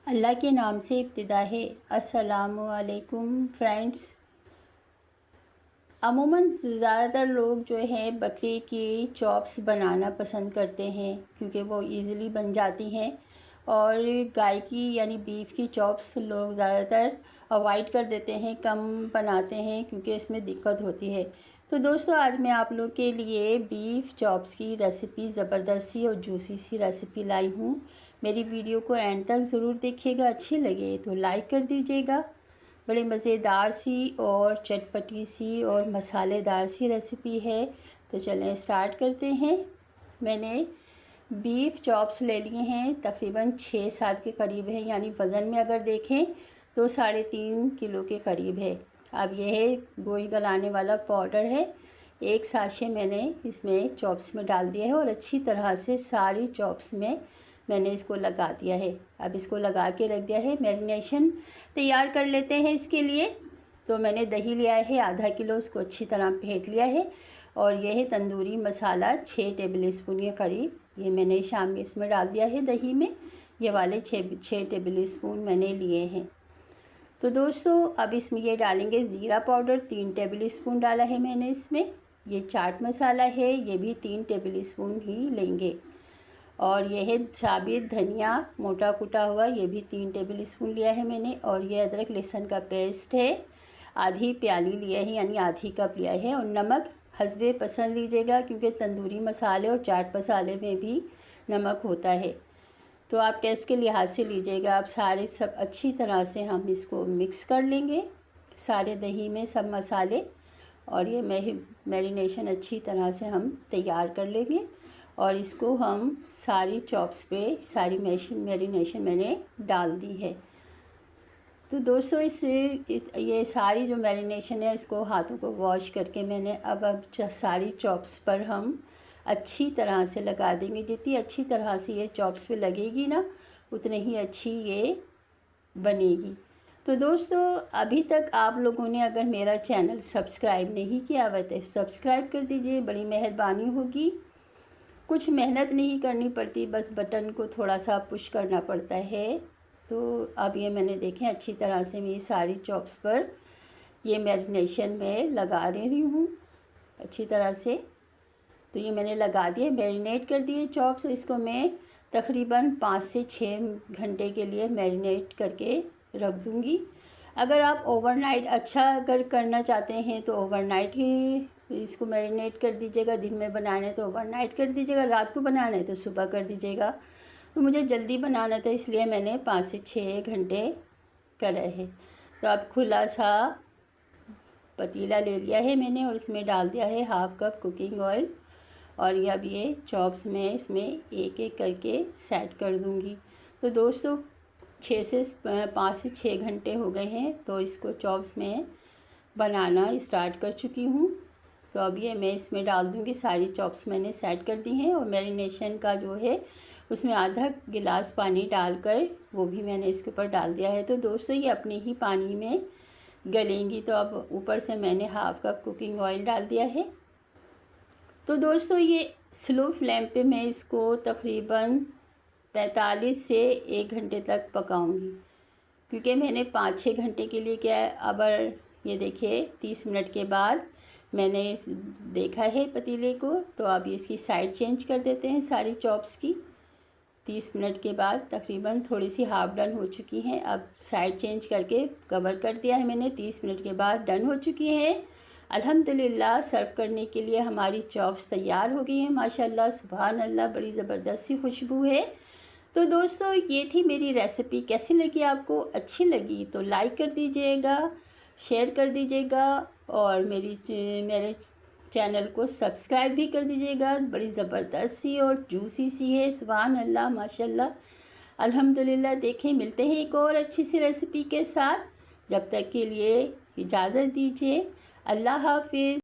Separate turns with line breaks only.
अल्लाह के नाम से इब्तिदा है। अस्सलामु अलैकुम फ्रेंड्स। अमूमन ज़्यादातर लोग जो है बकरे की चॉप्स बनाना पसंद करते हैं क्योंकि वो इजीली बन जाती हैं, और गाय की यानी बीफ की चॉप्स लोग ज़्यादातर अवॉइड कर देते हैं, कम बनाते हैं क्योंकि इसमें दिक्कत होती है। तो दोस्तों, आज मैं आप लोग के लिए बीफ चॉप्स की रेसिपी ज़बरदस्त सी और जूसी सी रेसिपी लाई हूँ। मेरी वीडियो को एंड तक ज़रूर देखिएगा, अच्छी लगे तो लाइक कर दीजिएगा। बड़ी मज़ेदार सी और चटपटी सी और मसालेदार सी रेसिपी है। तो चलें स्टार्ट करते हैं। मैंने बीफ चॉप्स ले लिए हैं, तकरीबन 6-7 के करीब है, यानी वज़न में अगर देखें तो 3.5 किलो के करीब है। अब यह है गोई गलाने वाला पाउडर है, एक साशे मैंने इसमें चॉप्स में डाल दिया है और अच्छी तरह से सारी चॉप्स में मैंने इसको लगा दिया है। अब इसको लगा के रख दिया है। मैरिनेशन तैयार कर लेते हैं इसके लिए। तो मैंने दही लिया है आधा किलो, उसको अच्छी तरह फेंट लिया है, और यह है तंदूरी मसाला 6 टेबल स्पून के करीब, ये मैंने शाम में इसमें डाल दिया है दही में। ये वाले 6 टेबल स्पून मैंने लिए हैं। तो दोस्तों, अब इसमें ये डालेंगे ज़ीरा पाउडर 3 टेबल स्पून डाला है मैंने इसमें। ये चाट मसाला है, ये भी 3 टेबल स्पून ही लेंगे। और यह है साबित धनिया मोटा कुटा हुआ, ये भी 3 टेबल स्पून लिया है मैंने। और ये अदरक लहसुन का पेस्ट है, आधी प्याली लिया है, यानी आधी कप लिया है। और नमक हस्बे पसंद लीजिएगा क्योंकि तंदूरी मसाले और चाट मसाले में भी नमक होता है, तो आप टेस्ट के लिहाज से लीजिएगा। अब सारे सब अच्छी तरह से हम इसको मिक्स कर लेंगे, सारे दही में सब मसाले, और ये मैरिनेशन अच्छी तरह से हम तैयार कर लेंगे। और इसको हम सारी चॉप्स पे सारी मैरिनेशन मैंने डाल दी है। तो दोस्तों, ये सारी जो मैरिनेशन है इसको हाथों को वॉश करके मैंने अब सारी चॉप्स पर हम अच्छी तरह से लगा देंगे। जितनी अच्छी तरह से ये चॉप्स पे लगेगी ना, उतनी ही अच्छी ये बनेगी। तो दोस्तों, अभी तक आप लोगों ने अगर मेरा चैनल सब्सक्राइब नहीं किया हुआ तो सब्सक्राइब कर दीजिए, बड़ी मेहरबानी होगी। कुछ मेहनत नहीं करनी पड़ती, बस बटन को थोड़ा सा पुश करना पड़ता है। तो अब ये मैंने देखें अच्छी तरह से मैं सारी चॉप्स पर ये मैरिनेशन में लगा रही हूँ अच्छी तरह से। तो ये मैंने लगा दिए, मैरिनेट कर दिए चॉप्स। इसको मैं तकरीबन 5 से 6 घंटे के लिए मैरिनेट करके रख दूँगी। अगर आप ओवरनाइट अच्छा अगर करना चाहते हैं तो ओवरनाइट ही इसको मैरिनेट कर दीजिएगा। दिन में बनाना है तो ओवरनाइट कर दीजिएगा, रात को बनाना है तो सुबह कर दीजिएगा। तो मुझे जल्दी बनाना था इसलिए मैंने 5 से 6 घंटे करा है। तो अब खुला सा पतीला ले लिया है मैंने और इसमें डाल दिया है 1/2 कप कुकिंग ऑयल। और ये अब ये चॉप्स में इसमें एक एक करके सेट कर दूँगी। तो दोस्तों, 5 से 6 घंटे हो गए हैं, तो इसको चॉप्स में बनाना स्टार्ट कर चुकी हूँ। तो अब ये मैं इसमें डाल दूँगी, सारी चॉप्स मैंने सेट कर दी हैं। और मैरिनेशन का जो है उसमें आधा गिलास पानी डालकर वो भी मैंने इसके ऊपर डाल दिया है। तो दोस्तों, ये अपने ही पानी में गलेंगी। तो अब ऊपर से मैंने 1/2 कप कुकिंग ऑयल डाल दिया है। तो दोस्तों, ये स्लो फ्लेम पे मैं इसको तकरीबन 45 से 1 घंटे तक पकाऊंगी, क्योंकि मैंने 5-6 घंटे के लिए क्या है। अब ये देखिए 30 मिनट के बाद मैंने देखा है पतीले को। तो अब इसकी साइड चेंज कर देते हैं सारी चॉप्स की। 30 मिनट के बाद तकरीबन थोड़ी सी हाफ डन हो चुकी हैं। अब साइड चेंज करके कवर कर दिया है मैंने। 30 मिनट के बाद डन हो चुकी है अल्हम्दुलिल्लाह। सर्व करने के लिए हमारी चॉप्स तैयार हो गई हैं माशाल्लाह, सुभान अल्लाह, बड़ी ज़बरदस्त सी खुशबू है। तो दोस्तों, ये थी मेरी रेसिपी। कैसी लगी आपको? अच्छी लगी तो लाइक कर दीजिएगा, शेयर कर दीजिएगा, और मेरे चैनल को सब्सक्राइब भी कर दीजिएगा। बड़ी ज़बरदस्त सी और जूसी सी है, सुभान अल्लाह, माशाल्लाह, अल्हम्दुलिल्लाह। देखें, मिलते हैं एक और अच्छी सी रेसिपी के साथ। जब तक के लिए इजाज़त दीजिए, अल्लाह हाफिज़।